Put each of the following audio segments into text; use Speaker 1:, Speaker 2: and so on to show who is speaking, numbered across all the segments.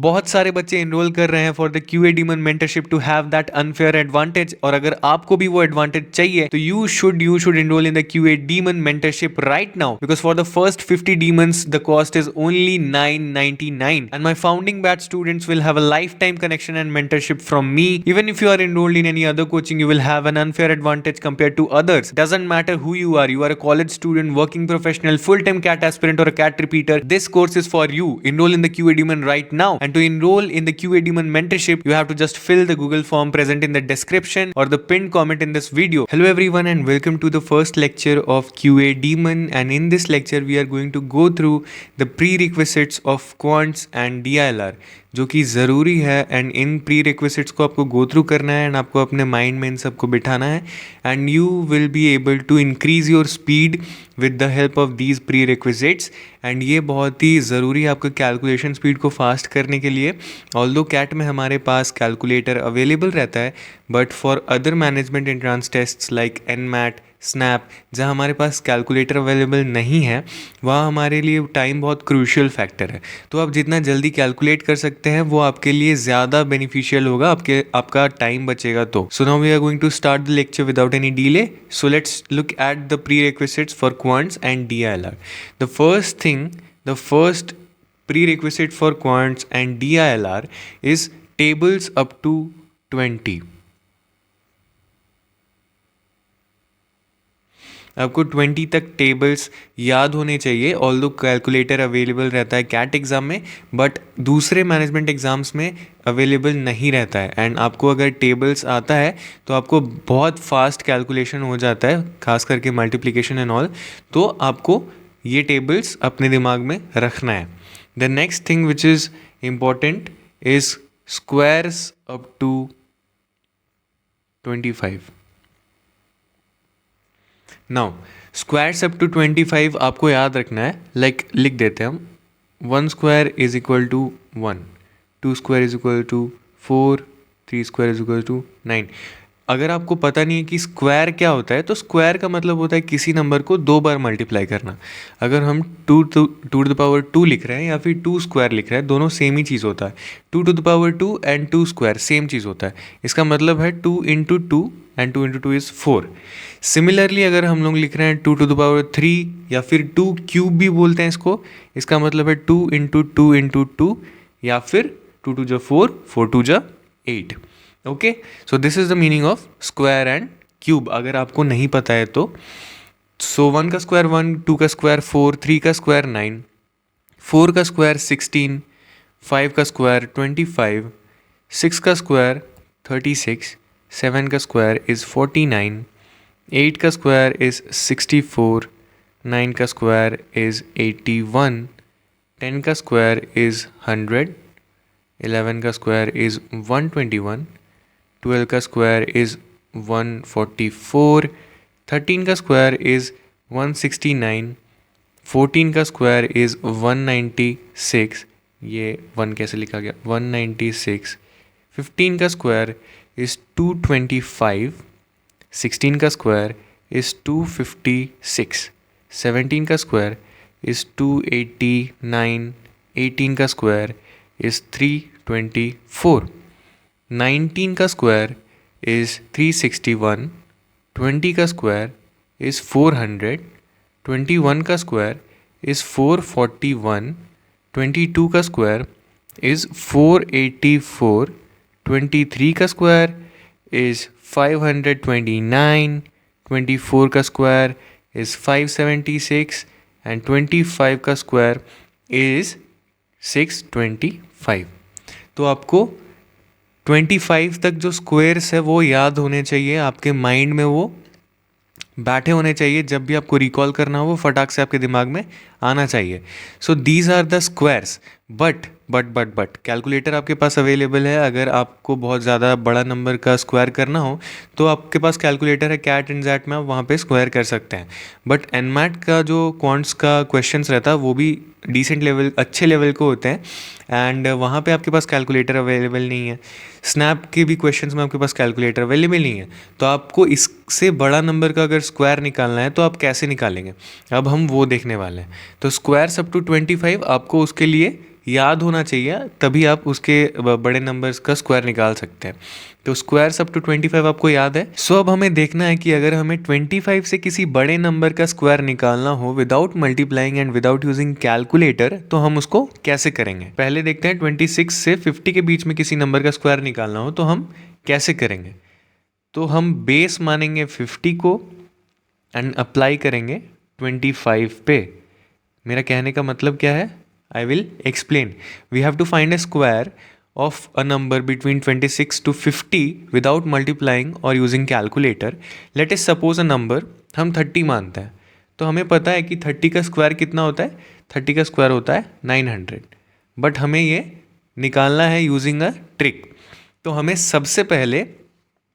Speaker 1: बहुत सारे बच्चे इनरोल कर रहे हैं for the QA demon mentorship to have that unfair advantage, और अगर आपको भी वो एडवांटेज चाहिए तो you should enrol in the QA demon mentorship right now, because for the first 50 demons the cost is only 999, and my founding batch students will have a lifetime connection and mentorship from me. Even if you are enrolled in any other coaching, you will have an unfair advantage compared to others. Doesn't matter who you are a college student, working professional, full-time CAT aspirant, or a CAT repeater, this course is for you. Enroll in the QA Demon right now. And to enroll in the QA Demon mentorship, you have to just fill the Google form present in the description or the pinned comment in this video. Hello everyone and welcome to the first lecture of QA Demon, and in this lecture we are going to go through the prerequisites of quants and DILR, जो कि ज़रूरी है. And in pre requisites को आपको go through करना है and आपको अपने माइंड में इन सबको बिठाना है, and you will be able to increase your speed with the help of these prerequisites. And ये बहुत ही ज़रूरी है आपका कैलकुलेशन स्पीड को फास्ट करने के लिए. ऑल्दो कैट में हमारे पास कैलकुलेटर अवेलेबल रहता है, but for other management entrance tests like NMAT, snap, जहाँ हमारे पास कैलकुलेटर अवेलेबल नहीं है, वहाँ हमारे लिए टाइम बहुत क्रूशियल फैक्टर है. तो आप जितना जल्दी कैलकुलेट कर सकते हैं वो आपके लिए ज़्यादा बेनिफिशियल होगा, आपका टाइम बचेगा. तो so now we are going to start the lecture without any delay. So let's look at the prerequisites for quants and DILR. The first prerequisite for quants and DILR is tables up to 20. आपको 20 तक tables याद होने चाहिए. Although calculator available रहता है cat exam में, but दूसरे management exams में अवेलेबल नहीं रहता है. एंड आपको अगर टेबल्स आता है तो आपको बहुत फास्ट कैलकुलेशन हो जाता है, खास करके मल्टीप्लिकेशन एंड ऑल. तो आपको ये टेबल्स अपने दिमाग में रखना है. The next thing which is important is squares up to 25. Now squares up to 25 आपको याद रखना है. लाइक लिख देते हैं हम, 1 square is equal to 1, 2 square is equal to 4, 3 square is equal to 9. अगर आपको पता नहीं है कि स्क्वायर क्या होता है, तो स्क्वायर का मतलब होता है किसी नंबर को 2 बार मल्टीप्लाई करना. अगर हम 2 टू द पावर 2 लिख रहे हैं या फिर 2 स्क्वायर लिख रहे हैं, दोनों सेम ही चीज़ होता है. 2 to the power 2 and 2 square same चीज़ होता है. इसका मतलब है 2 into 2 and 2 into 2 is 4. Similarly अगर हम लोग लिख रहे हैं 2 टू द पावर 3 या फिर 2 क्यूब भी बोलते हैं इसको, इसका मतलब है 2 इंटू 2 इंटू 2, या फिर 2 टू जा 4, 4 टू जा 8. Okay, so this is the meaning of square and cube, अगर आपको नहीं पता है तो. सो 1 का स्क्वायर 1, 2 का स्क्वायर 4, 3 का स्क्वायर 9, 4 का स्क्वायर 16, 5 का स्क्वायर 25, 6 का स्क्वायर 36, 7 का स्क्वायर इज़ 49, 8 का स्क्वायर इज़ 64, 9 का स्क्वायर इज़ 81, 10 का स्क्वायर इज़ 100, 11 का स्क्वायर इज़ 121, 12 का स्क्वायर इज़ 144, 13 का स्क्वायर इज़ 169, 14 का स्क्वायर इज़ 196, ये 1 कैसे लिखा गया, 196, 15 का स्क्वायर इज़ 225, 16 का स्क्वायर इज़ 256, 17 का स्क्वायर इज़ 289, 18 का स्क्वायर इज़ 324, 19 का स्क्वायर इज़ 361, 20 का स्क्वायर इज़ 400, 21 का स्क्वायर इज़ 441, 22 का स्क्वायर इज़ 484, 23 का स्क्वायर इज़ 529, 24 का स्क्वायर इज़ 576 एंड 25 का स्क्वायर इज़ 625. तो आपको 25 तक जो स्क्वायर्स है वो याद होने चाहिए, आपके माइंड में वो बैठे होने चाहिए. जब भी आपको रिकॉल करना हो वो फटाक से आपके दिमाग में आना चाहिए. So these are the squares. But calculator आपके पास अवेलेबल है. अगर आपको बहुत ज़्यादा बड़ा नंबर का स्क्वायर करना हो तो आपके पास कैलकुलेटर है कैट एंड जैट में, आप वहाँ पे स्क्वायर कर सकते हैं. बट एनमैट का जो क्वांट्स का क्वेश्चंस रहता है वो भी डिसेंट लेवल, अच्छे लेवल को होते हैं, एंड वहाँ पे आपके पास कैलकुलेटर अवेलेबल नहीं है. स्नैप के भी क्वेश्चंस में आपके पास कैलकुलेटर अवेलेबल नहीं है. तो आपको इससे बड़ा नंबर का अगर स्क्वायर निकालना है तो आप कैसे निकालेंगे, अब हम वो देखने वाले हैं. तो स्क्वायर्स अप टू 25 आपको उसके लिए याद होना चाहिए, तभी आप उसके बड़े नंबर्स का स्क्वायर निकाल सकते हैं। तो स्क्वायर्स अप टू 25 आपको याद है। सो अब हमें देखना है कि अगर हमें 25 से किसी बड़े नंबर का स्क्वायर निकालना हो without multiplying and without using calculator, तो हम उसको कैसे करेंगे। पहले देखते हैं 26 से 50 के बीच में किसी नंबर का स्क्वायर निकालना हो तो हम कैसे करेंगे। तो हम बेस मानेंगे 50 को एंड अप्लाई करेंगे 25 पे। मेरा कहने का मतलब क्या है, I will explain. We have to find a square of a number between 26 to 50 without multiplying और using calculator. Let us suppose a number हम 30 मानते हैं, तो हमें पता है कि 30 का स्क्वायर कितना होता है, 30 का स्क्वायर होता है 900। बट हमें ये निकालना है यूजिंग अ ट्रिक। तो हमें सबसे पहले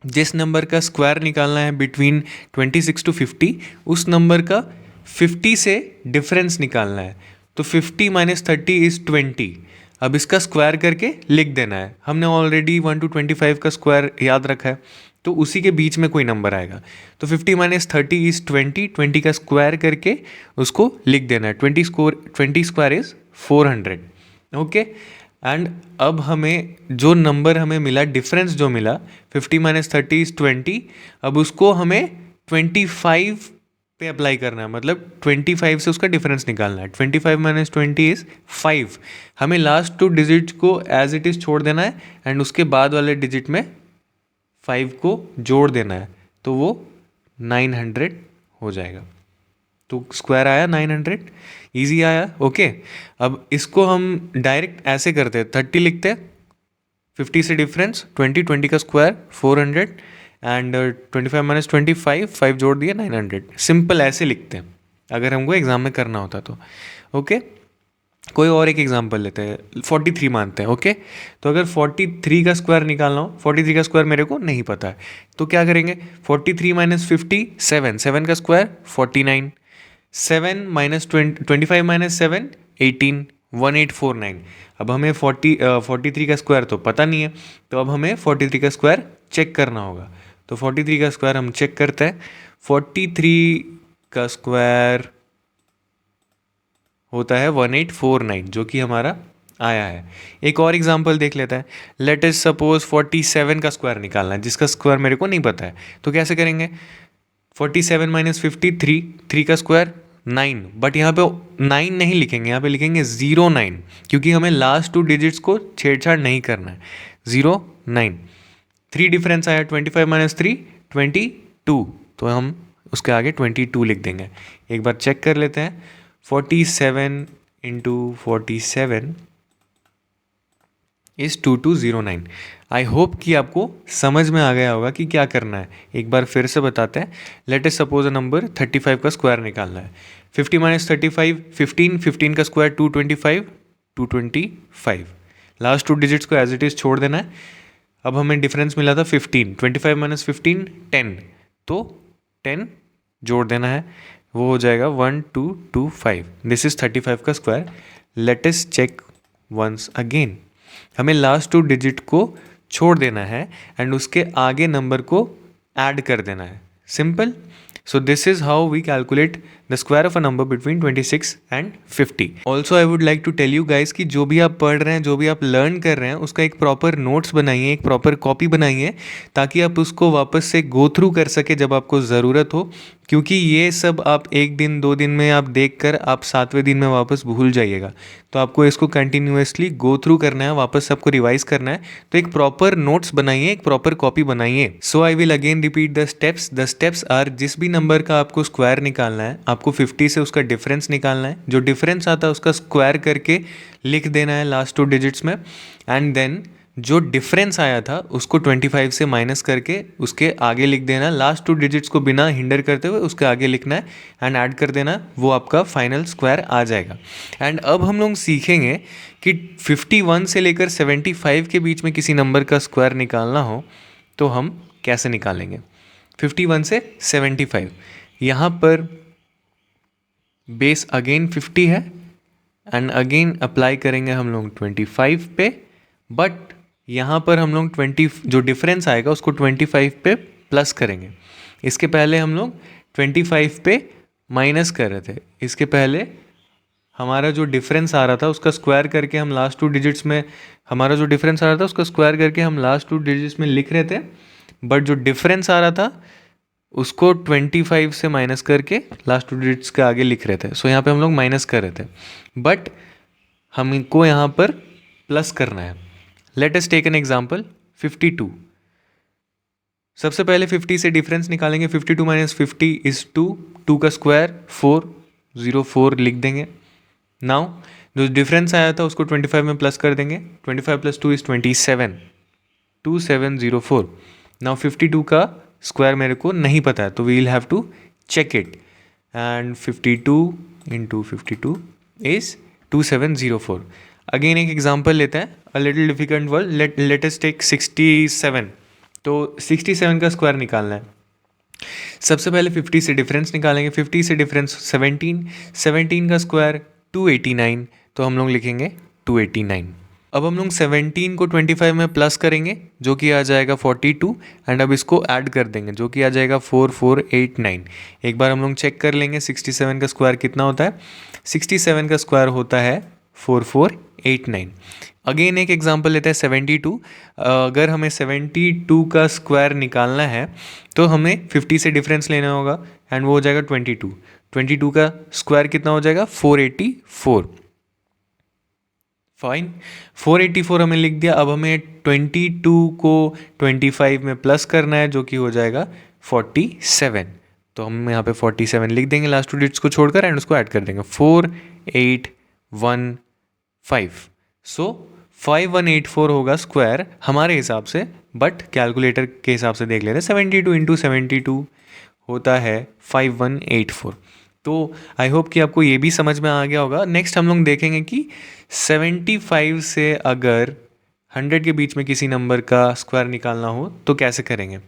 Speaker 1: जिस नंबर का स्क्वायर निकालना है बिटवीन 26 to 50, उस नंबर का 50 से डिफरेंस निकालना है। तो 50 माइनस 30 इज़ 20। अब इसका स्क्वायर करके लिख देना है। हमने ऑलरेडी 1 to 25 का स्क्वायर याद रखा है, तो उसी के बीच में कोई नंबर आएगा। तो 50 माइनस 30 इज़ 20, 20 का स्क्वायर करके उसको लिख देना है। 20 स्क्वायर इज़ 400। ओके। एंड अब हमें जो नंबर हमें मिला, डिफरेंस जो मिला, 50 माइनस 30 इज़ 20, अब उसको हमें 25 पे अप्लाई करना है, मतलब 25 से उसका डिफरेंस निकालना है। 25 माइनस 20 इज़ 5। हमें लास्ट 2 डिजिट को एज इट इज़ छोड़ देना है एंड उसके बाद वाले डिजिट में 5 को जोड़ देना है, तो वो 900 हो जाएगा। तो स्क्वायर आया 900, इजी आया। ओके। अब इसको हम डायरेक्ट ऐसे करते हैं, 30 लिखते हैं, 50 से डिफरेंस 20 का स्क्वायर 400 एंड 25 माइनस 25, 5 जोड़ दिया 900। सिंपल ऐसे लिखते हैं अगर हमको एग्जाम में करना होता तो। ओके। कोई और एक एग्जांपल लेते हैं, 43 मानते हैं। ओके। तो अगर 43 का स्क्वायर निकालना हो, 43 का स्क्वायर मेरे को नहीं पता है, तो क्या करेंगे, 43 माइनस 50 7, 7 का स्क्वायर 49, 7 माइनस 25 माइनस 7 18, 1849। अब हमें 43 का स्क्वायर तो पता नहीं है, तो अब हमें 43 का स्क्वायर चेक करना होगा। तो 43 का स्क्वायर हम चेक करते हैं। 43 का स्क्वायर होता है 1849, जो कि हमारा आया है। एक और एग्जांपल देख लेते हैं। लेट अस सपोज 47 का स्क्वायर निकालना है, जिसका स्क्वायर मेरे को नहीं पता है। तो कैसे करेंगे, 47 माइनस 53, 3 का स्क्वायर 9, बट यहाँ पे 9 नहीं लिखेंगे, यहाँ पे लिखेंगे 09, क्योंकि हमें लास्ट 2 डिजिट्स को छेड़छाड़ नहीं करना है। 09, 3 डिफरेंस आया, 25 माइनस 3 22, तो हम उसके आगे 22 लिख देंगे। एक बार चेक कर लेते हैं। 47 इंटू 47 इज़ 2209। आई होप कि आपको समझ में आ गया होगा कि क्या करना है। एक बार फिर से बताते हैं। Late us suppose a number 35 का स्क्वायर निकालना है। 50 माइनस 35 15, 15 का स्क्वायर 225, 225। लास्ट 2 डिजिट्स को एज इट इज़ छोड़ देना है। अब हमें डिफरेंस मिला था 15, 25 माइनस 15 10, तो 10 जोड़ देना है, वो हो जाएगा 1225। दिस इज़ 35 का square. Let us check once again. हमें लास्ट 2 डिजिट को छोड़ देना है एंड उसके आगे नंबर को ऐड कर देना है। Simple. So this is how we calculate the square of a number between 26 and 50। Also I would like to tell you guys कि जो भी आप पढ़ रहे हैं, जो भी आप लर्न कर रहे हैं, उसका एक प्रॉपर नोट्स बनाइए, एक प्रॉपर कॉपी बनाइए, ताकि आप उसको वापस से गो थ्रू कर सके जब आपको ज़रूरत हो। क्योंकि ये सब आप 1 दिन 2 दिन में आप देख कर आप 7वें दिन में वापस भूल जाइएगा। तो आपको इसको कंटिन्यूसली गो थ्रू करना है, वापस आपको रिवाइज करना है। तो एक प्रॉपर नोट्स बनाइए, एक प्रॉपर कॉपी बनाइए। So I will again repeat the steps. The steps are, जिस भी नंबर का आपको स्क्वायर निकालना है, आपको 50 से उसका डिफरेंस निकालना है। जो डिफरेंस आता है उसका स्क्वायर करके लिख देना है लास्ट 2 डिजिट्स में। एंड देन जो डिफरेंस आया था उसको 25 से माइनस करके उसके आगे लिख देना। लास्ट 2 डिजिट्स को बिना हिंडर करते हुए उसके आगे लिखना है एंड ऐड कर देना, वो आपका फाइनल स्क्वायर आ जाएगा। एंड अब हम लोग सीखेंगे कि 51 से लेकर 75 के बीच में किसी नंबर का स्क्वायर निकालना हो तो हम कैसे निकालेंगे। 51 से 75, यहाँ पर बेस अगेन 50 है एंड अगेन अप्लाई करेंगे हम लोग 25 पे, बट यहाँ पर हम लोग 20 जो डिफरेंस आएगा उसको 25 पे प्लस करेंगे। इसके पहले हम लोग 25 पे माइनस कर रहे थे, इसके पहले हमारा जो डिफरेंस आ रहा था उसका स्क्वायर करके हम लास्ट टू डिजिट्स में हमारा जो डिफरेंस आ रहा था उसका स्क्वायर करके हम लास्ट टू डिजिट्स में लिख रहे थे, बट जो डिफरेंस आ रहा था उसको 25 से माइनस करके लास्ट टू डिजिट्स के आगे लिख रहे थे. सो यहाँ पे हम लोग माइनस कर रहे थे, बट हमको यहाँ पर प्लस करना है. Let us take an example 52. सबसे पहले 50 से डिफरेंस निकालेंगे. 52 माइनस 50 इज 2. 2 का स्क्वायर 404 लिख देंगे. नाउ जो डिफरेंस आया था उसको 25 में प्लस कर देंगे. 25 प्लस 2 इज 27. 2704. नाउ 52 का स्क्वायर मेरे को नहीं पता है तो we will have to check it. And 52 into 52 is 2704. Again एक एग्जाम्पल लेते हैं. A little difficult word. Let us take 67. तो 67 का स्क्वायर निकालना है. सबसे पहले 50 से डिफरेंस निकालेंगे. 50 से डिफरेंस 17. 17 का स्क्वायर 289. तो हम लोग लिखेंगे 289. अब हम लोग 17 को 25 में प्लस करेंगे जो कि आ जाएगा 42. एंड अब इसको ऐड कर देंगे जो कि आ जाएगा 4489. एक बार हम लोग चेक कर लेंगे 67 का स्क्वायर कितना होता है. 67 का स्क्वायर होता है 4489. अगेन एक एग्जांपल लेते हैं 72. अगर हमें 72 का स्क्वायर निकालना है तो हमें 50 से डिफरेंस लेना होगा एंड वो हो जाएगा 22. 22 का स्क्वायर कितना हो जाएगा 484. फाइन. 484 हमें लिख दिया. अब हमें 22 को 25 में प्लस करना है जो कि हो जाएगा 47. तो हम यहाँ पे 47 लिख देंगे लास्ट टू डिजिट्स को छोड़कर एंड उसको ऐड कर देंगे 4815. सो 5184 होगा स्क्वायर हमारे हिसाब से, बट कैलकुलेटर के हिसाब से देख लेते हैं. 72 इंटू 72 होता है 5184. तो आई होप कि आपको ये भी समझ में आ गया होगा. नेक्स्ट हम लोग देखेंगे कि 75 से अगर 100 के बीच में किसी नंबर का स्क्वायर निकालना हो तो कैसे करेंगे.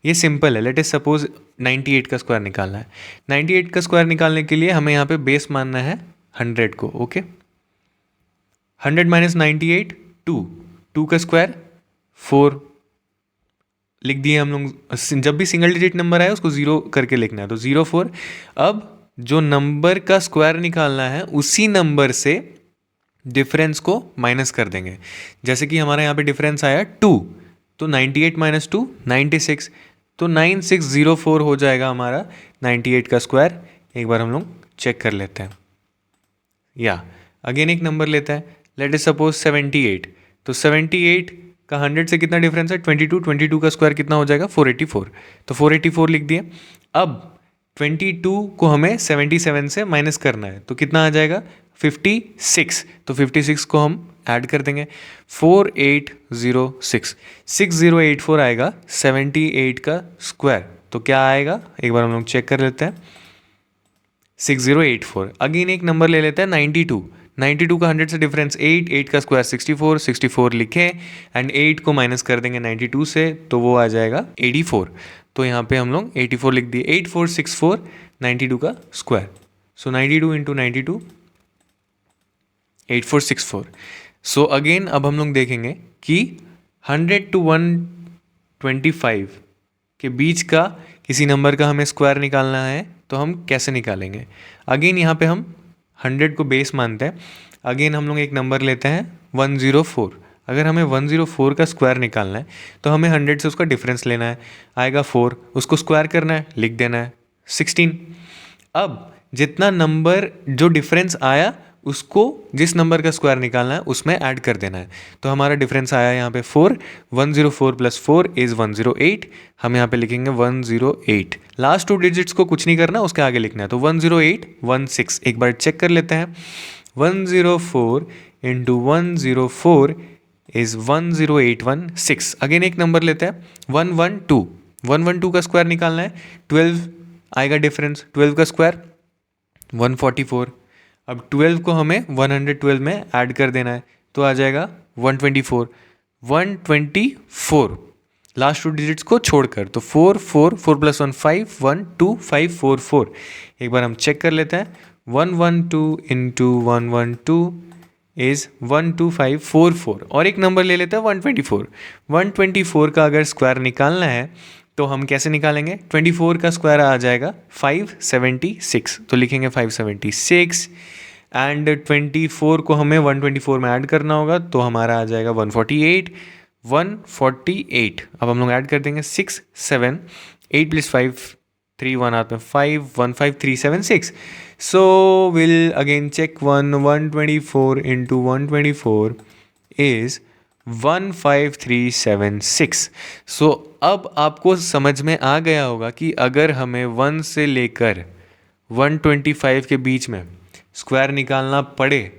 Speaker 1: ये सिंपल है. लेट अस सपोज 98 का स्क्वायर निकालना है. 98 का स्क्वायर निकालने के लिए हमें यहाँ पे बेस मानना है 100 को. ओके. 100 माइनस 98 2. 2 का स्क्वायर 4 लिख दिए हम लोग. जब भी सिंगल डिजिट नंबर आए उसको 0 करके लिखना है तो 04. अब जो नंबर का स्क्वायर निकालना है उसी नंबर से डिफरेंस को माइनस कर देंगे. जैसे कि हमारे यहाँ पे डिफरेंस आया 2, तो 98 माइनस 2 96. तो 9604 हो जाएगा हमारा 98 का स्क्वायर. एक बार हम लोग चेक कर लेते हैं. या अगेन एक नंबर लेते हैं. Late us suppose 78. तो 78 का 100 से कितना डिफरेंस है 22. 22 का स्क्वायर कितना हो जाएगा 484. तो 484 लिख दिए. अब 22 को हमें 77 से माइनस करना है तो कितना आ जाएगा 56. तो 56 को हम ऐड कर देंगे 4806. 6084 आएगा 78 का स्क्वायर. तो क्या आएगा एक बार हम लोग चेक कर लेते हैं. 6084. अगेन एक नंबर ले लेते हैं 92. 92 का 100 से डिफरेंस 8. 8 का स्क्वायर 64. 64 लिखें एंड 8 को माइनस कर देंगे 92 से तो वो आ जाएगा 84. तो यहाँ पे हम लोग 84 लिख दिए. 8464 92 का स्क्वायर. सो 92 इंटू 92 8464. सो अगेन अब हम लोग देखेंगे कि 100 to 125 के बीच का किसी नंबर का हमें स्क्वायर निकालना है तो हम कैसे निकालेंगे. अगेन यहाँ पे हम 100 को बेस मानते हैं. अगेन हम लोग एक नंबर लेते हैं 104. अगर हमें 104 का स्क्वायर निकालना है तो हमें 100 से उसका डिफरेंस लेना है. आएगा 4. उसको स्क्वायर करना है लिख देना है 16. अब जितना नंबर जो डिफरेंस आया उसको जिस नंबर का स्क्वायर निकालना है उसमें ऐड कर देना है. तो हमारा डिफरेंस आया यहाँ पे 4. 104 प्लस 4 इज़ 108. हम यहाँ पे लिखेंगे 108. लास्ट टू डिजिट्स को कुछ नहीं करना, उसके आगे लिखना है. तो 10816. एक बार चेक कर लेते हैं. 104 इंटू 104 इज़ 10816. अगेन एक नंबर लेते हैं 112. 112 का स्क्वायर निकालना है. 12 आएगा डिफरेंस. 12 का स्क्वायर 144. अब 12 को हमें 112 में ऐड कर देना है तो आ जाएगा 124. 124 लास्ट टू डिजिट्स को छोड़कर. तो 4 4 4 प्लस 1 5 1 2 5 4 4. एक बार हम चेक कर लेते हैं. 112 इंटू 112 इज़ 12544. और एक नंबर ले लेते हैं 124. 124 का अगर स्क्वायर निकालना है तो हम कैसे निकालेंगे. 24 का स्क्वायर आ जाएगा 576. तो लिखेंगे 576 एंड 24 को हमें 124 में ऐड करना होगा, तो हमारा आ जाएगा 148 148। अब हम लोग ऐड कर देंगे 6 7 8 + 5 3 1 हाथ में 5 1 5 3 7 6। So will again check 124 into 124 is 15376। So अब आपको समझ में आ गया होगा कि अगर हमें 1 से लेकर 125 के बीच में स्क्वायर निकालना पड़े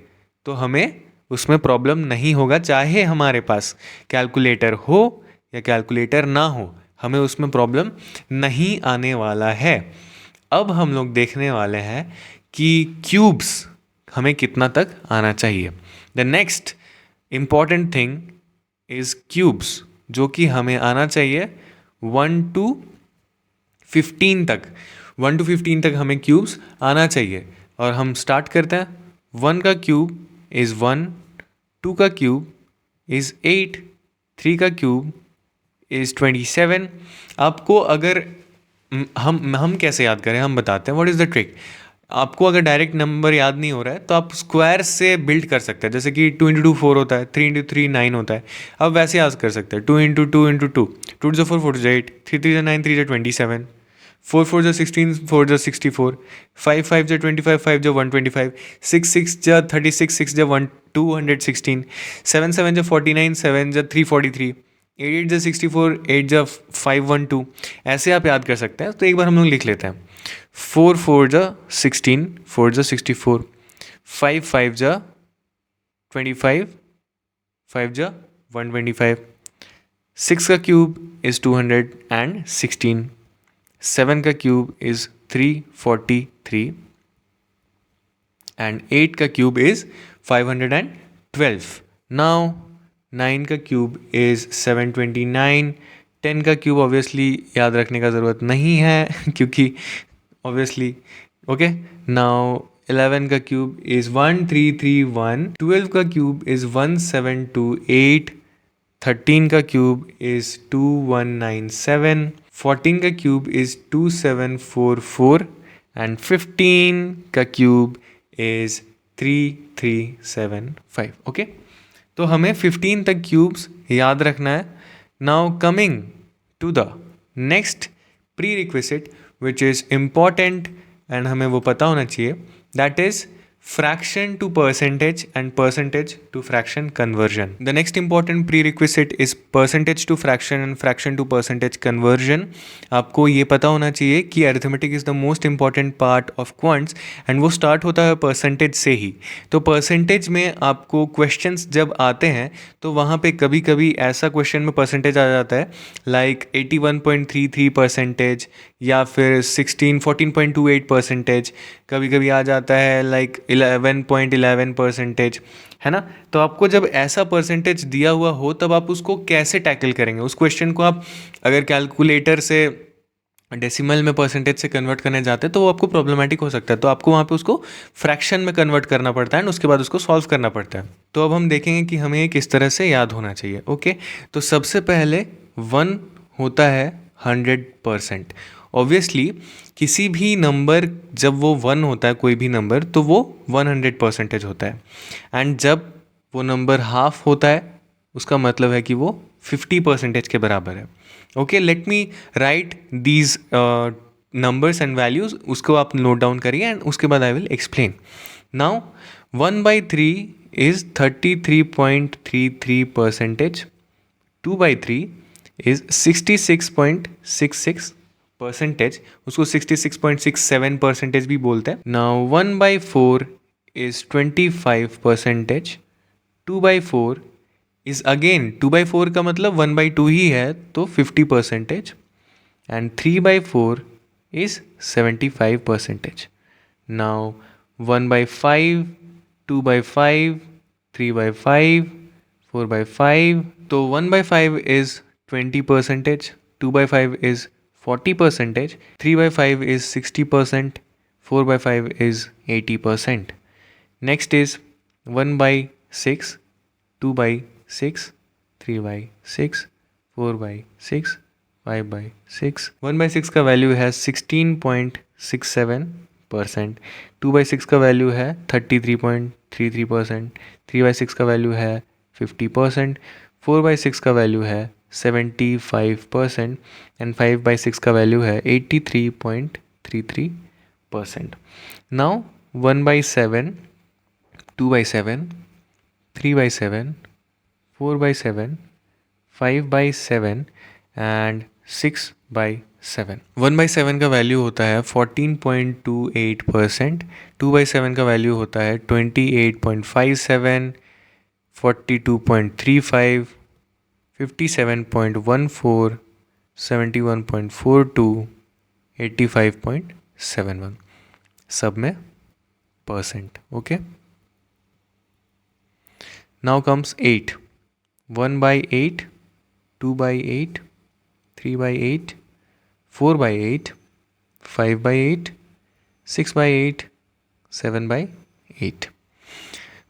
Speaker 1: तो हमें उसमें प्रॉब्लम नहीं होगा, चाहे हमारे पास कैलकुलेटर हो या कैलकुलेटर ना हो, हमें उसमें प्रॉब्लम नहीं आने वाला है। अब हम लोग देखने वाले हैं कि क्यूब्स हमें कितना तक आना चाहिए। The next important thing is cubes, जो कि हमें आना चाहिए 1 to 15 तक। 1 to 15 तक हमें क्यूब्स आना चाहिए। और हम स्टार्ट करते हैं। 1 का क्यूब इज़ 1, 2 का क्यूब इज़ 8, 3 का क्यूब इज़ 27। आपको अगर हम कैसे याद करें, हम बताते हैं व्हाट इज़ द ट्रिक। आपको अगर डायरेक्ट नंबर याद नहीं हो रहा है तो आप स्क्वायर से बिल्ड कर सकते हैं, जैसे कि 2 × 2 4 होता है, 3 × 3 9 होता है। अब वैसे याद कर सकते हैं 2 × 2 × 2 2 2 × 4 4 × 8 3 3 9 3 27 4 4 16 4 64 5 5 25 5 125 6 6 36 6 1 216 7 7 49 7 343 8 8 64 8 512। ऐसे आप याद कर सकते हैं। तो एक बार हम लोग लिख लेते हैं। 4 4 16 4 64 5 5 25 5 125 6 का क्यूब इज़ 216 7 का क्यूब इज़ 343 एंड 8 का क्यूब इज़ 512। नाउ 9 का क्यूब इज़ 729। 10 का क्यूब ऑब्वियसली याद रखने का ज़रूरत नहीं है क्योंकि ऑब्वियसली ओके। नाउ 11 का क्यूब इज़ 1331। 12 का क्यूब इज़ 1728। 13 का क्यूब इज़ 2197। 14 का क्यूब इज़ 2744 एंड 15 का क्यूब इज़ 3375। ओके, तो हमें 15 तक क्यूब्स याद रखना है। Now coming to the next prerequisite which is important and हमें वो पता होना चाहिए, that is fraction to percentage and percentage to fraction conversion. The next important prerequisite is percentage to fraction and fraction to percentage conversion. आपको ये पता होना चाहिए कि arithmetic is the most important part of quants and वो start होता है percentage से ही। तो percentage में आपको questions जब आते हैं तो वहाँ पे कभी कभी ऐसा question में percentage आ जाता है like 81.33% या फिर 14.28%। कभी कभी आ जाता है लाइक 11.11%, है ना। तो आपको जब ऐसा परसेंटेज दिया हुआ हो तब आप उसको कैसे टैकल करेंगे उस क्वेश्चन को। आप अगर कैलकुलेटर से डेसिमल में परसेंटेज से कन्वर्ट करने जाते हैं तो वो आपको प्रॉब्लमेटिक हो सकता है। तो आपको वहाँ पे उसको फ्रैक्शन में कन्वर्ट करना पड़ता है एंड उसके बाद उसको सॉल्व करना पड़ता है। तो अब हम देखेंगे कि हमें ये किस तरह से याद होना चाहिए। ओके, तो सबसे पहले 1 होता है 100%। ऑब्वियसली किसी भी नंबर जब वो 1 होता है, कोई भी नंबर, तो वो 100% होता है। एंड जब वो नंबर हाफ होता है उसका मतलब है कि वो 50% के बराबर है। Okay, let me right these numbers and values, उसको आप नोट डाउन करिए एंड उसके बाद आई will explain. Now 1/3 is 33.33%। 2/3 is 66.66%। उसको 66.67% भी बोलते हैं। Now 1/4 is 25%। 2/4 इज अगेन 2/4 का मतलब 1/2 ही है तो 50%। And 3/4 is 75%। नाउ 1/5, 2/5, 3/5, 4/5। तो 1/5 is 20%, 2/5 is 40%, 3/5 is 60%, 4/5 is 80%. Next is 1/6, 2/6, 3/6, 4/6, 5/6. 1/6 का वैल्यू है 16.67 परसेंट। 2/6 का वैल्यू है 33.33%। 3/6 का वैल्यू है 50%। 4/6 का वैल्यू है 75%। एंड 5/6 का वैल्यू है 83.33%। Now 1/7, 2/7, 3/7, 4/7, 5/7 and 6/7। 1/7 का वैल्यू होता है 14.28%। 2/7 का वैल्यू होता है 28.57, 42.35, 57.14, 71.42, 85.71, सब में percent. Okay, now comes 8। 1/8, 2/8, 3/8, 4/8, 5/8, 6/8, 7/8.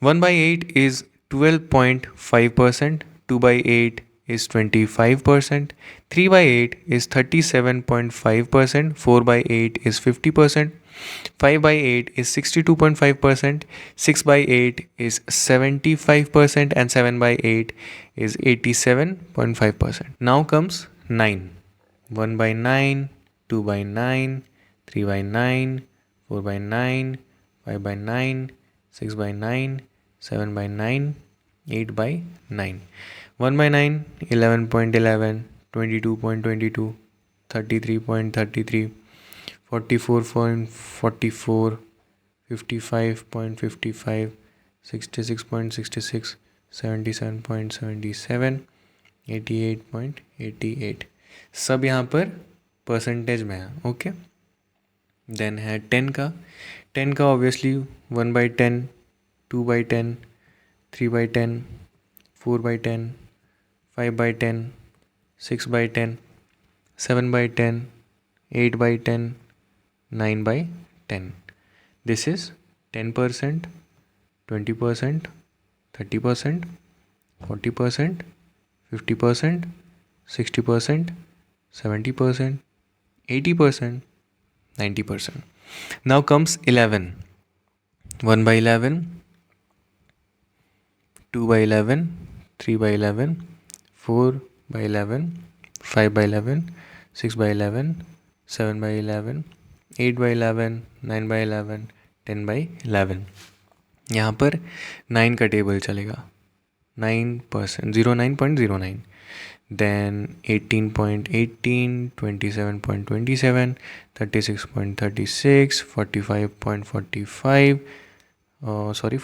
Speaker 1: 1/8 is 12.5%, 2/8 is 25%, 3/8 is 37.5%, 4/8 is 50%, 5/8 is 62.5%, 6/8 is 75%, and 7/8 is 87.5%. Now comes 9. 1/9, 2/9, 3/9, 4/9, 5/9, 6/9, 7/9, 8/9. 1/9, 11.11, 22.22, 33.33, 44.44, 55.55, 66.66, 77.77, 88.88, सब यहाँ पर परसेंटेज में है। ओके, देन है 10 का। 10 का obviously 1/10, 2/10, 3/10, 4/10, 5/10, 6/10, 7/10, 8/10, 9/10. This is 10%, 20%, 30%, 40%, 50%, 60%, 70%, 80%, 90%. Now comes 11. 1/11, 2/11, 3/11, 4/11, 5/11, 6/11, 7/11, 8/11, 9/11, 10/11. यहाँ पर 9 का टेबल चलेगा। 9%, 09.09, then 18.18, 27.27, 36.36, 45.45,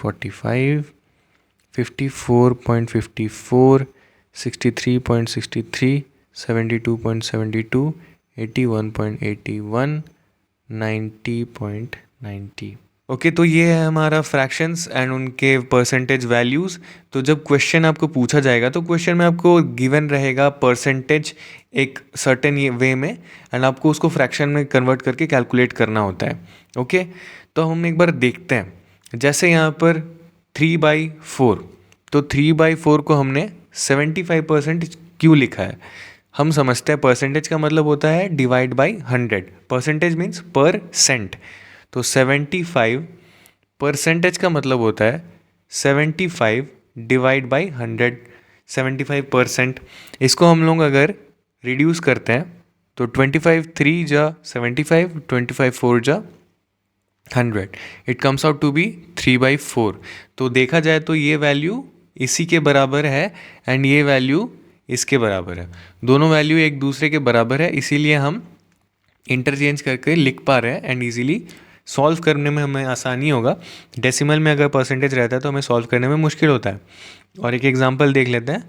Speaker 1: 45, 54.54, 63.63, 72.72, 81.81, 90.90। ओके, तो ये है हमारा फ्रैक्शंस एंड उनके परसेंटेज वैल्यूज़। तो जब क्वेश्चन आपको पूछा जाएगा तो क्वेश्चन में आपको गिवन रहेगा परसेंटेज एक सर्टेन वे में, एंड आपको उसको फ्रैक्शन में कन्वर्ट करके कैलकुलेट करना होता है। ओके, तो हम एक बार देखते हैं। जैसे यहाँ पर 3/4, तो 3/4 को हमने 75% क्यों लिखा है? हम समझते हैं परसेंटेज का मतलब होता है divide by 100। Percentage means percent, तो 75 परसेंटेज का मतलब होता है 75 डिवाइड बाई 100। 75%, इसको हम लोग अगर रिड्यूस करते हैं तो 25 3 जा 75, 25 4 जा 100, it comes out to be 3/4। तो देखा जाए तो ये वैल्यू इसी के बराबर है एंड ये वैल्यू इसके बराबर है। दोनों वैल्यू एक दूसरे के बराबर है, इसीलिए हम इंटरचेंज करके लिख पा रहे हैं एंड इजीली सॉल्व करने में हमें आसानी होगा। डेसिमल में अगर परसेंटेज रहता है तो हमें सॉल्व करने में मुश्किल होता है। और एक एग्जांपल देख लेते हैं।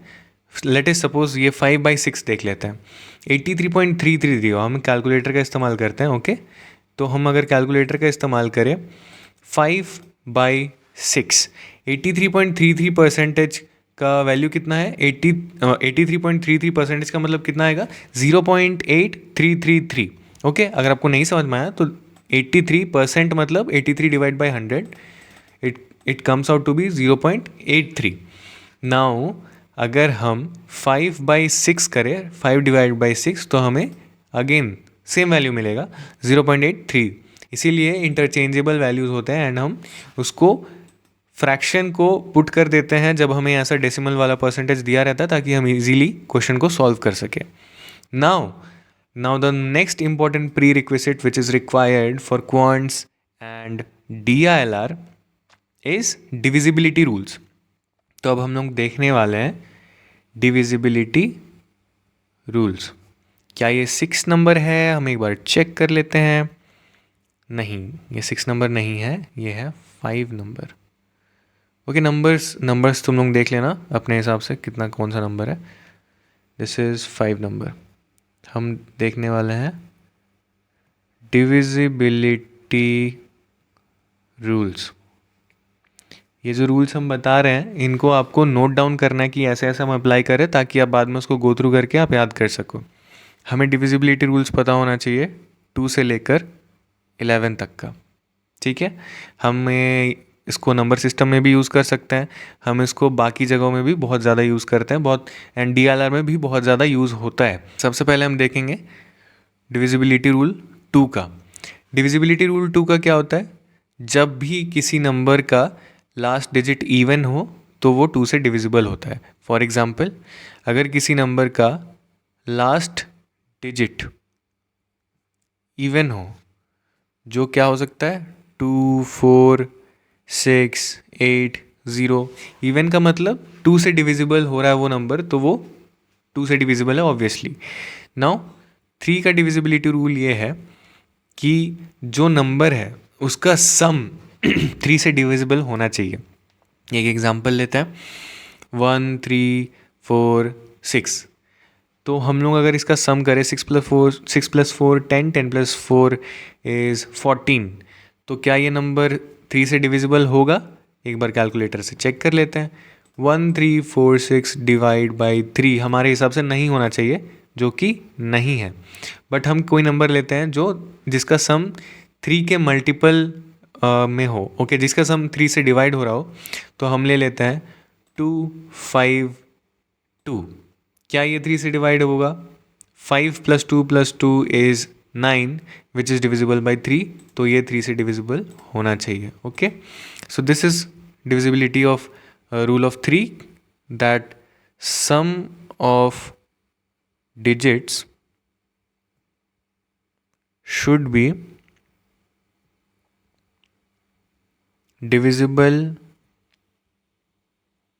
Speaker 1: लेट इज सपोज ये 5/6 देख लेते हैं। 83.33 दिया, हम कैलकुलेटर का इस्तेमाल करते हैं। ओके, तो हम अगर कैलकुलेटर का इस्तेमाल करें 5/6, 83.33% का वैल्यू कितना है? 83.33% का मतलब कितना आएगा? 0.8333। ओके, अगर आपको नहीं समझ में आया तो 83% मतलब 83 divide by 100, it comes out to be 0.83। Now अगर हम 5/6 करें, 5 डिवाइड बाई 6, तो हमें अगेन सेम वैल्यू मिलेगा 0.83। इसीलिए इंटरचेंजेबल वैल्यूज़ होते हैं एंड हम उसको फ्रैक्शन को पुट कर देते हैं जब हमें ऐसा डेसिमल वाला परसेंटेज दिया रहता है, ताकि हम इजीली क्वेश्चन को सॉल्व कर सकें. Now the next important pre requisite which is required for quants and DILR is divisibility rules. तो अब हम लोग देखने वाले हैं डिविजिबिलिटी रूल्स. क्या ये 6 नंबर है? हम एक बार चेक कर लेते हैं. नहीं, ये 6 नंबर नहीं है, ये है 5 नंबर. ओके, नंबर्स तुम लोग देख लेना अपने हिसाब से कितना कौन सा नंबर है. This is 5 number. हम देखने वाले हैं डिविजिबिलिटी रूल्स. ये जो रूल्स हम बता रहे हैं इनको आपको नोट डाउन करना है कि ऐसे ऐसे हम अप्लाई करें, ताकि आप बाद में उसको गो थ्रू करके आप याद कर सको. हमें डिविजिबिलिटी रूल्स पता होना चाहिए 2 से लेकर 11 तक का. ठीक है, हमें इसको नंबर सिस्टम में भी यूज़ कर सकते हैं, हम इसको बाकी जगहों में भी बहुत ज़्यादा यूज़ करते हैं, बहुत एंड DLR में भी बहुत ज़्यादा यूज़ होता है. सबसे पहले हम देखेंगे डिविजिबिलिटी रूल 2 का. डिविजिबिलिटी रूल 2 का क्या होता है? जब भी किसी नंबर का लास्ट डिजिट इवन हो तो वो 2 से डिविजिबल होता है. फॉर एग्ज़ाम्पल, अगर किसी नंबर का लास्ट डिजिट इवन हो, जो क्या हो सकता है 2, 4, 6, 8, 0. इवन का मतलब 2 से डिविजिबल हो रहा है वो नंबर, तो वो 2 से डिविजिबल है ऑब्वियसली. नाउ 3 का डिविजिबिलिटी रूल ये है कि जो नंबर है उसका सम 3 से डिविजिबल होना चाहिए. एक एग्जांपल लेते हैं 1, 3, 4, 6. तो हम लोग अगर इसका सम करें 6 + 4 10, 10 + 4 इज़ 14. तो क्या ये नंबर 3 से डिविजिबल होगा? एक बार कैलकुलेटर से चेक कर लेते हैं. 1346 डिवाइड बाई 3 हमारे हिसाब से नहीं होना चाहिए, जो कि नहीं है. बट हम कोई नंबर लेते हैं जिसका सम 3 के मल्टीपल में हो. ओके, जिसका सम 3 से डिवाइड हो रहा हो. तो हम ले लेते हैं 252. क्या ये 3 से डिवाइड होगा? 5 + 2 + 2 is 9 which is divisible by 3. तो ये 3 से डिविजिबल होना चाहिए. Okay, so this is divisibility of rule of 3, that sum of digits should be divisible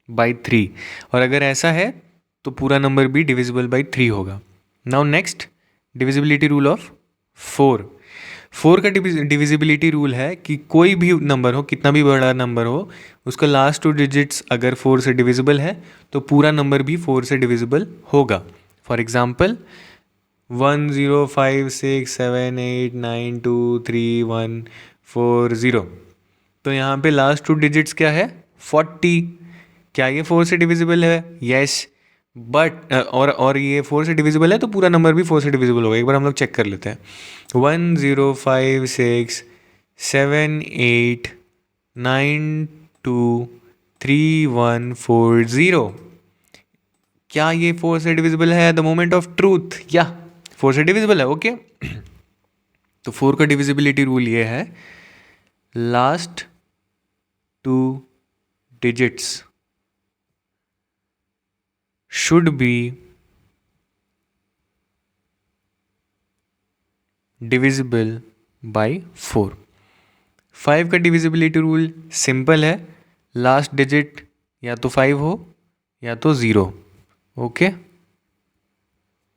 Speaker 1: by 3. और अगर ऐसा है तो पूरा नंबर भी डिविजिबल बाई 3 होगा. Now next, divisibility rule of 4. 4 का डिविजिबिलिटी रूल है कि कोई भी नंबर हो, कितना भी बड़ा नंबर हो, उसका लास्ट 2 डिजिट्स अगर 4 से डिविजिबल है तो पूरा नंबर भी 4 से डिविजिबल होगा. For example 1 0 5 6 7 8 9 2 3 1 4 0. तो यहाँ पे लास्ट 2 डिजिट्स क्या है? 40. क्या ये 4 से डिविजिबल है? यस. बट और ये 4 से डिविजिबल है तो पूरा नंबर भी 4 से डिविजिबल होगा. एक बार हम लोग चेक कर लेते हैं. 1 0 5 6 7 8 9 2 3 1 4 0. क्या ये 4 से डिविजिबल है? द मोमेंट ऑफ ट्रूथ, या 4 से डिविजिबल है. ओके, तो 4 का डिविजिबिलिटी रूल ये है, last 2 digits should be divisible by 4. 5 का डिविजिबिलिटी रूल सिंपल है, लास्ट डिजिट या तो 5 हो या तो 0. ओके,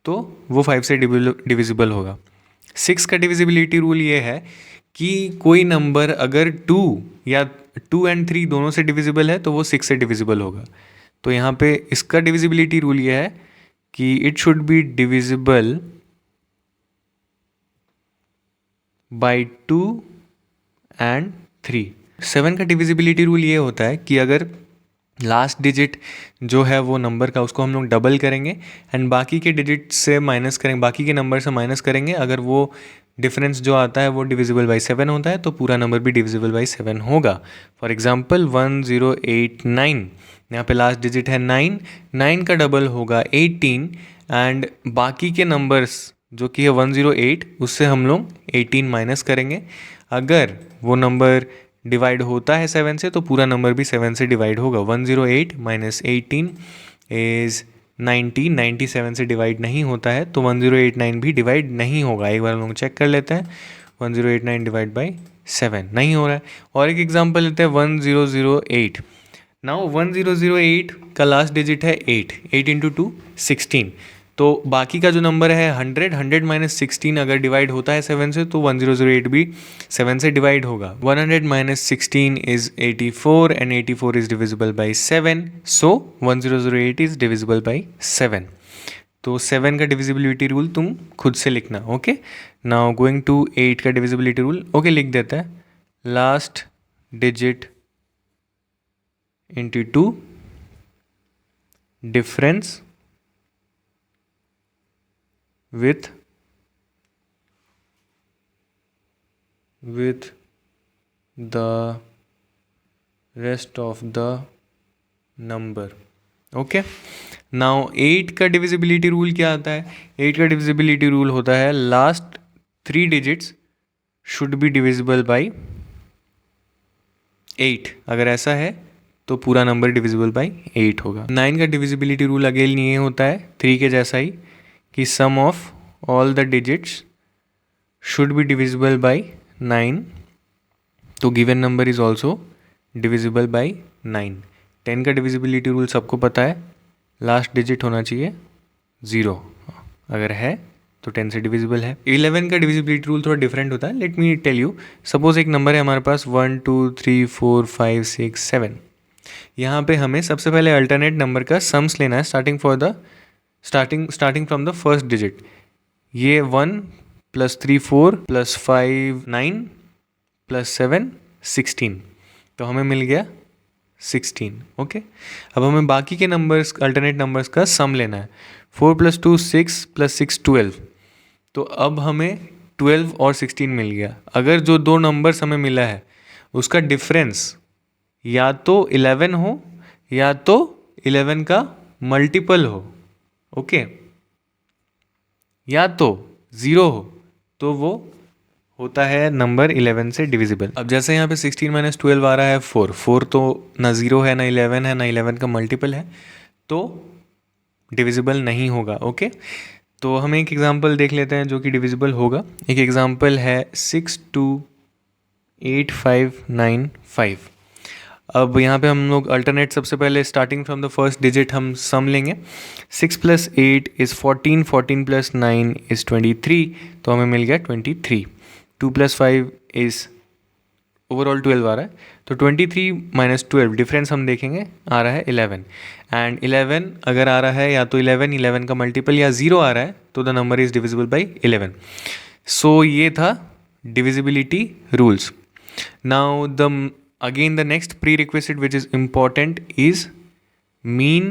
Speaker 1: तो वो 5 से डिविजिबल होगा. 6 का डिविजिबिलिटी रूल ये है कि कोई नंबर अगर 2 या 2 and 3 दोनों से डिविजिबल है तो वो 6 से डिविजिबल होगा. तो यहाँ पे इसका डिविजिबिलिटी रूल ये है कि it should be divisible by 2 and 3. 7 का डिविजिबिलिटी रूल ये होता है कि अगर लास्ट डिजिट जो है वो नंबर का, उसको हम लोग डबल करेंगे एंड बाकी के डिजिट से माइनस करेंगे, बाकी के नंबर से माइनस करेंगे. अगर वो डिफरेंस जो आता है वो डिविजिबल बाई 7 होता है तो पूरा नंबर भी डिविजिबल बाई 7 होगा. फॉर एग्जांपल 1089, यहाँ पे लास्ट डिजिट है 9, 9 का डबल होगा 18 एंड बाकी के नंबर्स जो कि है 108, उससे हम लोग 18 माइनस करेंगे. अगर वो नंबर डिवाइड होता है 7 से तो पूरा नंबर भी 7 से डिवाइड होगा। 108 माइनस 18 इज़ 90, 97 से डिवाइड नहीं होता है तो 1089 भी डिवाइड नहीं होगा। एक बार हम लोग चेक कर लेते हैं। 1089 डिवाइड बाई 7 नहीं हो रहा है। और एक एग्जांपल लेते हैं 1008। नाउ 1008 का लास्ट डिजिट है 8, 8 इंटू 2 16। तो बाकी का जो नंबर है 100, 100 माइनस 16 अगर डिवाइड होता है 7 से तो 1008 भी 7 से डिवाइड होगा। 100 minus 16 is 84 and 84 is divisible by 7, so 1008 is divisible by 7। तो 7 का डिविजिबिलिटी रूल तुम खुद से लिखना। ओके, नाउ गोइंग टू 8 का डिविजिबिलिटी रूल। ओके, लिख देता है last digit into 2 difference with the rest of the number। Okay, now 8 का डिविजिबिलिटी रूल क्या आता है? 8 का डिविजिबिलिटी रूल होता है last 3 digits should be divisible by 8। अगर ऐसा है तो पूरा नंबर डिविजिबल बाई 8 होगा। 9 का डिविजिबिलिटी रूल अगेन ये होता है 3 के जैसा ही कि sum of all the digits should be divisible by 9, तो given number is also divisible by 9। 10 का डिविजिबिलिटी रूल सबको पता है, लास्ट डिजिट होना चाहिए 0, अगर है तो 10 से डिविजिबल है। 11 का डिविजिबिलिटी रूल थोड़ा डिफरेंट होता है। Let me tell you, suppose एक नंबर है हमारे पास 1 2 3 4 5 6 7। यहाँ पे हमें सबसे पहले अल्टरनेट नंबर का सम्स लेना है starting from the first digit. ये 1 + 3 4 + 5 9 + 7 16, तो हमें मिल गया 16। ओके, अब हमें बाकी के नंबर्स अल्टरनेट नंबर्स का सम लेना है। 4 + 2 6 + 6 12, तो अब हमें 12 और 16 मिल गया। अगर जो दो नंबर्स हमें मिला है उसका डिफरेंस या तो 11 हो या तो 11 का मल्टीपल हो, ओके, या तो 0 हो, तो वो होता है नंबर 11 से डिविजिबल। अब जैसे यहाँ पे 16 - 12 आ रहा है 4, 4 तो ना 0 है ना 11 है ना 11 का मल्टीपल है, तो डिविजिबल नहीं होगा। ओके, तो हम एक एग्जांपल देख लेते हैं जो कि डिविजिबल होगा। एक एग्जांपल है 628595। अब यहाँ पे हम लोग अल्टरनेट सबसे पहले starting from the first digit हम सम लेंगे। 6 + 8 इज़ 14, 14 + 9 इज़ 23, तो हमें मिल गया 23। 2 + 5 इज़ ओवरऑल 12 आ रहा है, तो 23 - 12 डिफरेंस हम देखेंगे आ रहा है 11। एंड 11 अगर आ रहा है या तो 11 का मल्टीपल या 0 आ रहा है तो the number is divisible by 11। सो ये था divisibility rules. Now again the next prerequisite which is important is mean,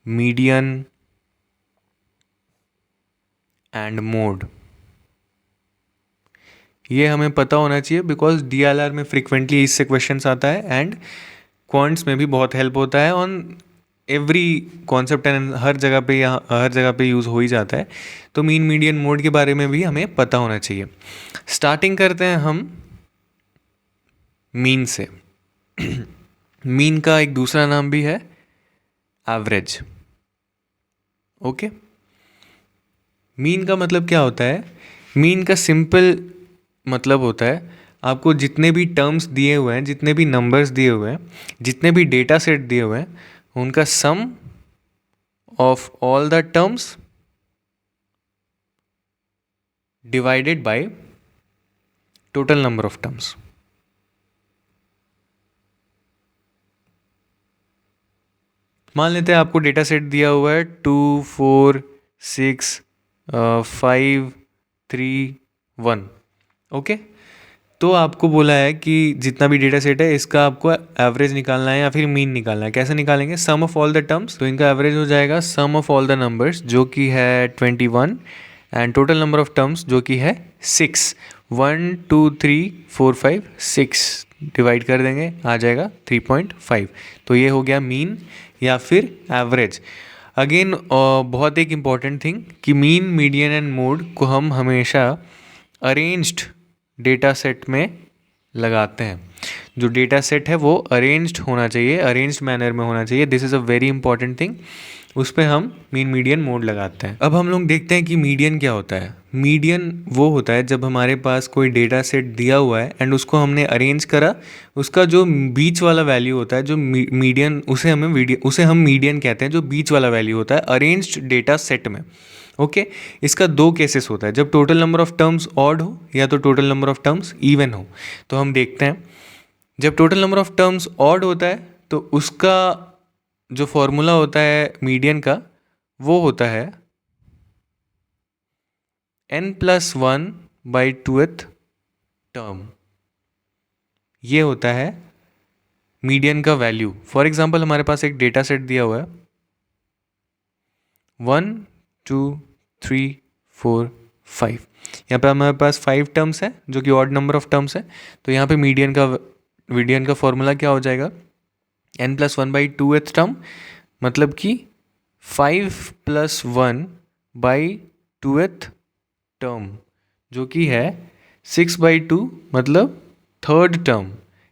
Speaker 1: median and mode। ये हमें पता होना चाहिए बिकॉज DLR में फ्रिक्वेंटली इससे क्वेश्चंस आता है एंड क्वांट्स में भी बहुत हेल्प होता है ऑन एवरी कॉन्सेप्ट एंड हर जगह पे यूज़ हो ही जाता है। तो मीन मीडियन मोड के बारे में भी हमें पता होना चाहिए। स्टार्टिंग करते हैं हम मीन से। मीन का एक दूसरा नाम भी है एवरेज। ओके, मीन का मतलब क्या होता है? मीन का सिंपल मतलब होता है आपको जितने भी टर्म्स दिए हुए हैं, जितने भी नंबर्स दिए हुए हैं, जितने भी डेटा सेट दिए हुए हैं, उनका sum of all the terms divided by total number of terms. मान लेते हैं आपको डेटा सेट दिया हुआ है 2 4 6 5 3 1। ओके, तो आपको बोला है कि जितना भी डेटा सेट है इसका आपको एवरेज निकालना है या फिर मीन निकालना है। कैसे निकालेंगे? सम ऑफ ऑल द टर्म्स, तो इनका एवरेज हो जाएगा सम ऑफ ऑल द नंबर्स जो कि है 21 and total number of terms जो कि है 6। 1 2 3 4 5 6 डिवाइड कर देंगे, आ जाएगा 3.5। तो ये हो गया मीन या फिर एवरेज। अगेन बहुत एक इम्पॉर्टेंट थिंग कि मीन, मीडियन एंड मोड को हम हमेशा अरेंज्ड डेटा सेट में लगाते हैं। जो डेटा सेट है वो अरेंज्ड होना चाहिए, अरेंज्ड मैनर में होना चाहिए। This is a very important thing. उस पर हम मीन मीडियन मोड लगाते हैं। अब हम लोग देखते हैं कि मीडियन क्या होता है। मीडियन वो होता है जब हमारे पास कोई डेटा सेट दिया हुआ है एंड उसको हमने अरेंज करा, उसका जो बीच वाला वैल्यू होता है, जो मीडियन, उसे हम मीडियन कहते हैं, जो बीच वाला वैल्यू होता है अरेंज्ड डेटा सेट में। ओके इसका दो केसेस होता है, जब total number of terms odd हो या तो total number of terms even हो। तो हम देखते हैं, जब total number of terms odd होता है तो उसका जो फॉर्मूला होता है मीडियन का, वो होता है n+1/2th टर्म। ये होता है मीडियन का वैल्यू। फॉर एग्जांपल हमारे पास एक डेटा सेट दिया हुआ है 1 2 3 4 5। यहाँ पे हमारे पास 5 टर्म्स है जो कि ऑड नंबर ऑफ टर्म्स है। तो यहाँ पे मीडियन का फॉर्मूला क्या हो जाएगा, n+1/2th टर्म, मतलब कि 5+1/2th टर्म, जो कि है 6/2, मतलब third term.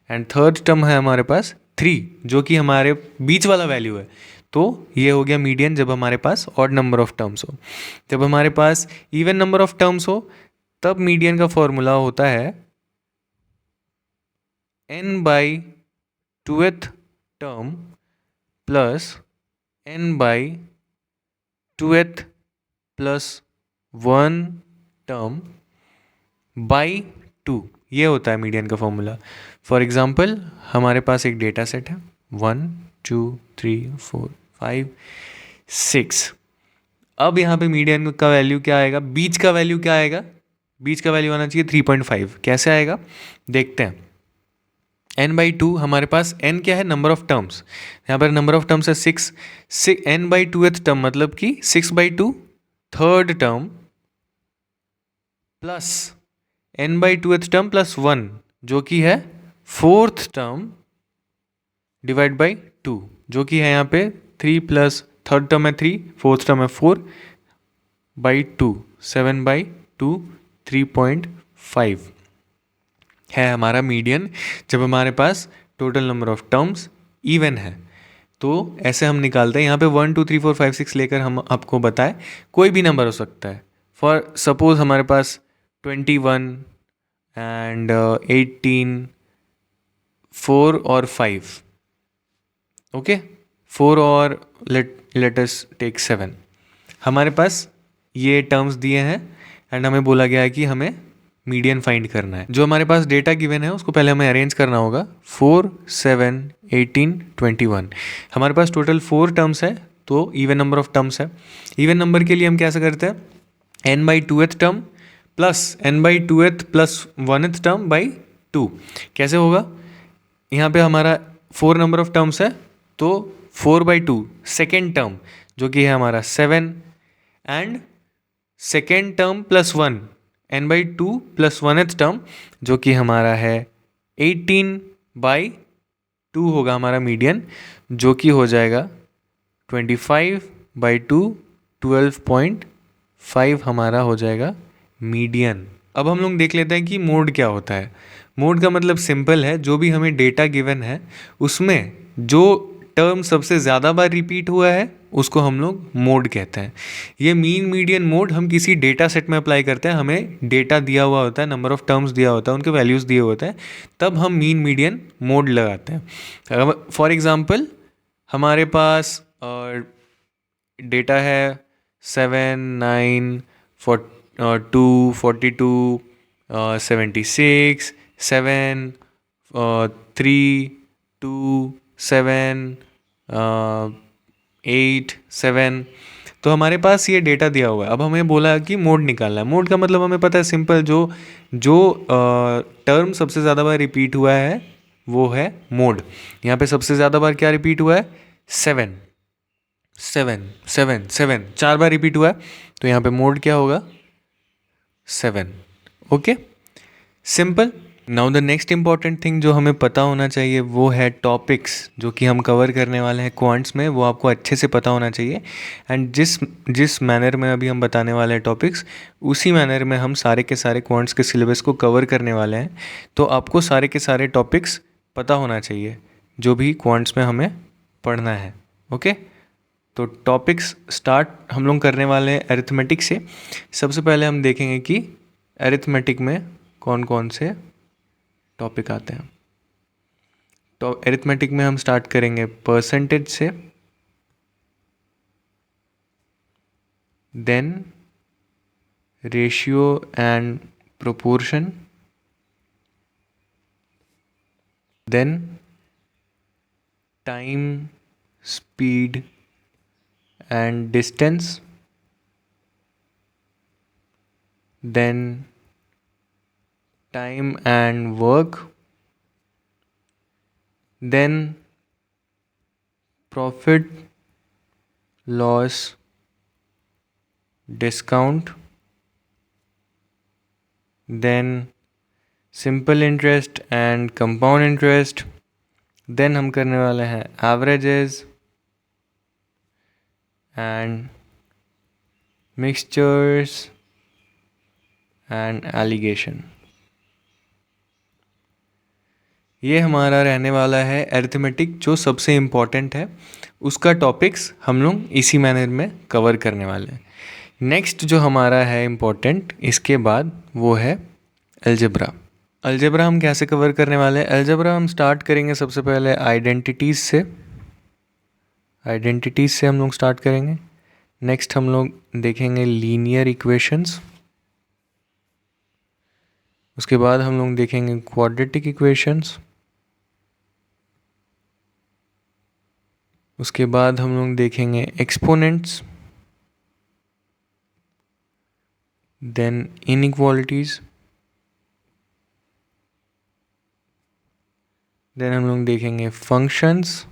Speaker 1: And third term है हमारे पास 3, जो कि हमारे बीच वाला वैल्यू है। तो ये हो गया मीडियन जब हमारे पास ऑड नंबर ऑफ टर्म्स हो। जब हमारे पास इवन नंबर ऑफ टर्म्स हो तब मीडियन का फॉर्मूला होता है n/2th term plus n/2th plus 1 term by 2। ये होता है मीडियन का फॉर्मूला। फॉर एग्जांपल हमारे पास एक डेटा सेट है 1 2 3 4 5 6। अब यहाँ पे मीडियन का वैल्यू क्या आएगा, बीच का वैल्यू क्या आएगा, बीच का वैल्यू आना चाहिए 3.5। कैसे आएगा देखते हैं। n/2 हमारे पास n क्या है, नंबर ऑफ टर्म्स। यहाँ पर नंबर ऑफ टर्म्स है 6। n/2th टर्म मतलब कि 6/2 third term plus n/2th term plus 1 जो कि है फोर्थ टर्म डिवाइड बाई 2, जो कि है यहाँ पे 3 प्लस थर्ड टर्म है 3, फोर्थ टर्म है 4/2, 7/2, 3.5 है हमारा मीडियन जब हमारे पास total number of terms even है। तो ऐसे हम निकालते हैं। यहाँ पे 1 2 3 4 5 6 लेकर हम आपको बताएं, कोई भी नंबर हो सकता है। फॉर सपोज हमारे पास 21 एंड 18, 4 और 5। ओके 4 और लेट अस टेक 7। हमारे पास ये टर्म्स दिए हैं एंड हमें बोला गया है कि हमें मीडियन फाइंड करना है। जो हमारे पास डेटा गिवन है उसको पहले हमें अरेंज करना होगा। 4 7 18 21। हमारे पास टोटल 4 टर्म्स है तो इवन नंबर ऑफ टर्म्स है। इवन नंबर के लिए हम कैसे करते हैं, n/2th term plus n/2th plus 1th term by 2। कैसे होगा, यहाँ पे हमारा 4 नंबर ऑफ टर्म्स है तो 4/2 सेकेंड टर्म जो कि है हमारा 7 and second term plus 1 n/2 plus 1th term जो कि हमारा है 18/2 होगा हमारा मीडियन, जो कि हो जाएगा 25/2, 12.5 हमारा हो जाएगा मीडियन। अब हम लोग देख लेते हैं कि मोड क्या होता है। मोड का मतलब सिंपल है, जो भी हमें डेटा गिवन है उसमें जो टर्म सबसे ज़्यादा बार रिपीट हुआ है उसको हम लोग मोड कहते हैं। ये मीन मीडियन मोड हम किसी डेटा सेट में अप्लाई करते हैं। हमें डेटा दिया हुआ होता है, नंबर ऑफ टर्म्स दिया होता है, उनके वैल्यूज़ दिए होते हैं, तब हम मीन मीडियन मोड लगाते हैं। फॉर एग्ज़ाम्पल हमारे पास डेटा है 7 9 2 42 76 7 3 2 7 8 7। तो हमारे पास ये डेटा दिया हुआ है। अब हमें बोला कि मोड निकालना है। मोड का मतलब हमें पता है सिंपल, जो टर्म सबसे ज़्यादा बार रिपीट हुआ है वो है मोड। यहाँ पे सबसे ज़्यादा बार क्या रिपीट हुआ है, 7 7 7 7 4 बार रिपीट हुआ है, तो यहाँ पे मोड क्या होगा 7। Okay simple. Now the next important thing जो हमें पता होना चाहिए वो है टॉपिक्स जो कि हम कवर करने वाले हैं क्वांट्स में, वो आपको अच्छे से पता होना चाहिए। एंड जिस जिस मैनर में अभी हम बताने वाले हैं टॉपिक्स, उसी मैनर में हम सारे के सारे क्वांट्स के सिलेबस को कवर करने वाले हैं। तो आपको सारे के सारे टॉपिक्स पता होना चाहिए जो भी क्वांट्स में हमें पढ़ना है। ओके, तो टॉपिक्स स्टार्ट हम लोग करने वाले हैं अरिथमेटिक से। सबसे पहले हम देखेंगे कि अरिथमेटिक में कौन कौन से टॉपिक आते हैं। तो अरिथमेटिक में हम स्टार्ट करेंगे परसेंटेज से, then ratio and proportion, then time, speed and distance, then time and work, then profit, loss, discount, then simple interest and compound interest, then हम करने वाले हैं averages and mixtures and alligation। ये हमारा रहने वाला है अरिथमेटिक जो सबसे इम्पॉर्टेंट है, उसका टॉपिक्स हम लोग इसी मैनर में कवर करने वाले हैं। नेक्स्ट जो हमारा है इम्पॉर्टेंट इसके बाद वो है अलजेब्रा। अलजेब्रा हम कैसे कवर करने वाले हैं? अलजेब्रा हम स्टार्ट करेंगे सबसे पहले आइडेंटिटीज़ से। आइडेंटिटीज़ से हम लोग स्टार्ट करेंगे। नेक्स्ट हम लोग देखेंगे लीनियर इक्वेशंस। उसके बाद हम लोग देखेंगे क्वाड्रेटिक इक्वेशंस। उसके बाद हम लोग देखेंगे एक्सपोनेंट्स, देन इनइक्वालिटीज़, देन हम लोग देखेंगे फंक्शंस,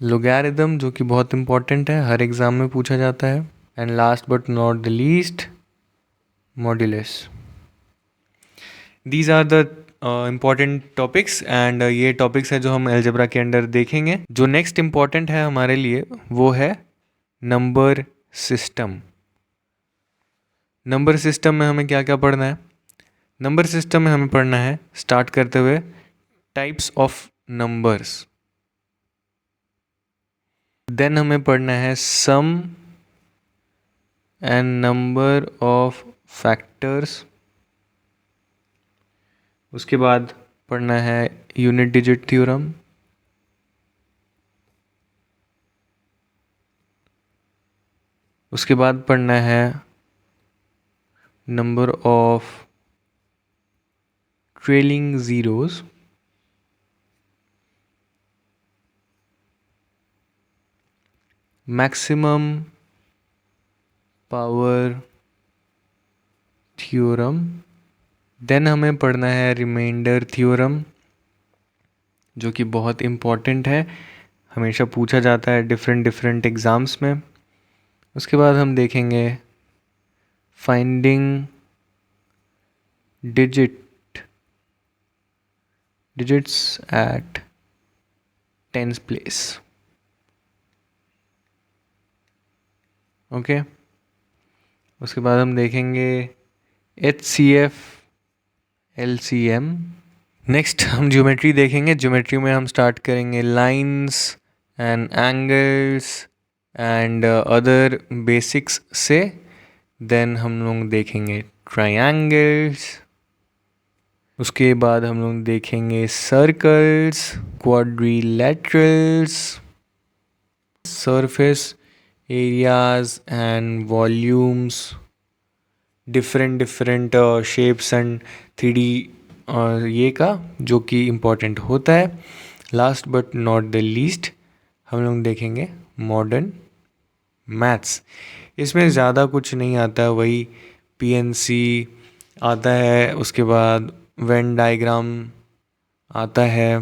Speaker 1: लोगैरिथम जो कि बहुत इंपॉर्टेंट है, हर एग्ज़ाम में पूछा जाता है, and last but not the least modulus. These are the important topics and ये टॉपिक्स है जो हम अलजेब्रा के अंडर देखेंगे। जो नेक्स्ट इम्पॉर्टेंट है हमारे लिए वो है नंबर सिस्टम। नंबर सिस्टम में हमें क्या क्या पढ़ना है? नंबर सिस्टम में हमें पढ़ना है, स्टार्ट करते हुए, टाइप्स ऑफ नंबर्स, देन हमें पढ़ना है सम एंड नंबर ऑफ फैक्टर्स। उसके बाद पढ़ना है यूनिट डिजिट थ्योरम। उसके बाद पढ़ना है number of trailing zeros. Maximum power theorem, then हमें पढ़ना है रिमाइंडर थ्योरम जो कि बहुत इम्पॉर्टेंट है, हमेशा पूछा जाता है डिफरेंट एग्ज़ाम्स में। उसके बाद हम देखेंगे finding digits at tens place. Okay, उसके बाद हम देखेंगे HCF, LCM। नेक्स्ट हम ज्योमेट्री देखेंगे। ज्योमेट्री में हम स्टार्ट करेंगे lines and angles and other basics से, देन हम लोग देखेंगे ट्रायंगल्स। उसके बाद हम लोग देखेंगे circles, quadrilaterals, surface areas and volumes, different shapes and 3D ये का जो कि इम्पोर्टेंट होता है। Last but not the least हम लोग देखेंगे मॉडर्न मैथ्स। इसमें ज़्यादा कुछ नहीं आता है, वही PNC आता है, उसके बाद वेन डायग्राम आता है,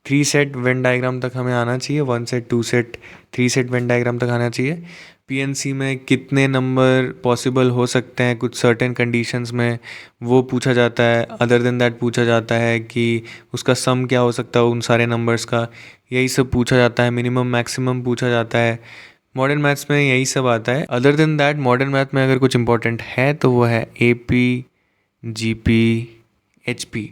Speaker 1: 3 सेट वेन डायग्राम तक हमें आना चाहिए, 1 set 2 set 3 set Venn diagram तक आना चाहिए। पीएनसी में कितने नंबर पॉसिबल हो सकते हैं कुछ सर्टेन कंडीशंस में, वो पूछा जाता है। अदर देन दैट पूछा जाता है कि उसका सम क्या हो सकता है उन सारे नंबर्स का, यही सब पूछा जाता है। मिनिमम मैक्सिमम पूछा जाता है। मॉडर्न मैथ्स में यही सब आता है। Other than that modern math में अगर कुछ इंपॉर्टेंट है तो वो है AP, GP, HP,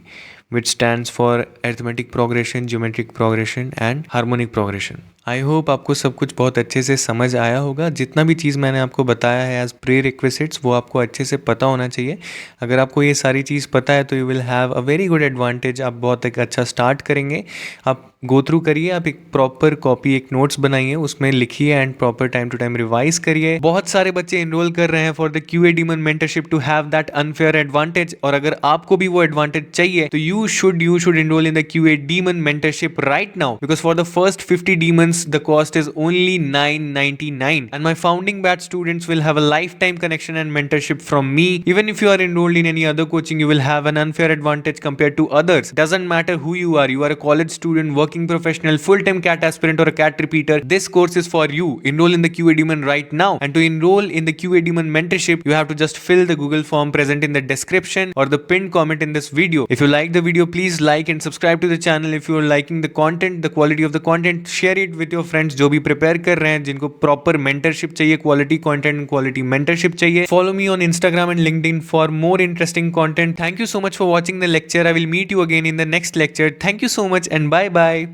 Speaker 1: which stands for arithmetic progression, geometric progression and harmonic progression. I hope आपको सब कुछ बहुत अच्छे से समझ आया होगा। जितना भी चीज़ मैंने आपको बताया है एज प्री रिक्विजिट्स वो आपको अच्छे से पता होना चाहिए। अगर आपको ये सारी चीज़ पता है तो you will have a very good advantage. आप बहुत एक अच्छा स्टार्ट करेंगे। आप गो थ्रू करिए, आप एक प्रॉपर कॉपी, एक नोट्स बनाइए, उसमें लिखिए and proper time to time revise करिए। बहुत सारे बच्चे इनरोल कर रहे हैं for the QA Demon mentorship to have that unfair advantage, और अगर आपको भी वो एडवांटेज चाहिए तो you should enrol in the QA Demon mentorship right now, because for the first 50 demons the cost is only $9.99 and my founding batch students will have a lifetime connection and mentorship from me. Even if you are enrolled in any other coaching, you will have an unfair advantage compared to others. Doesn't matter who you are a college student, working professional, full-time CAT aspirant or a CAT repeater, this course is for you. Enroll in the QA Demon right now, and to enroll in the QA Demon mentorship you have to just fill the Google form present in the description or the pinned comment in this video. If you like the video, please like and subscribe to the channel. If you are liking the content, the quality of the content, share it with your friends जो भी prepare कर रहे हैं, जिनको proper mentorship चाहिए, quality content, quality mentorship चाहिए। Follow me on Instagram and LinkedIn for more interesting content. Thank you so much for watching the lecture. I will meet you again in the next lecture. Thank you so much and bye bye.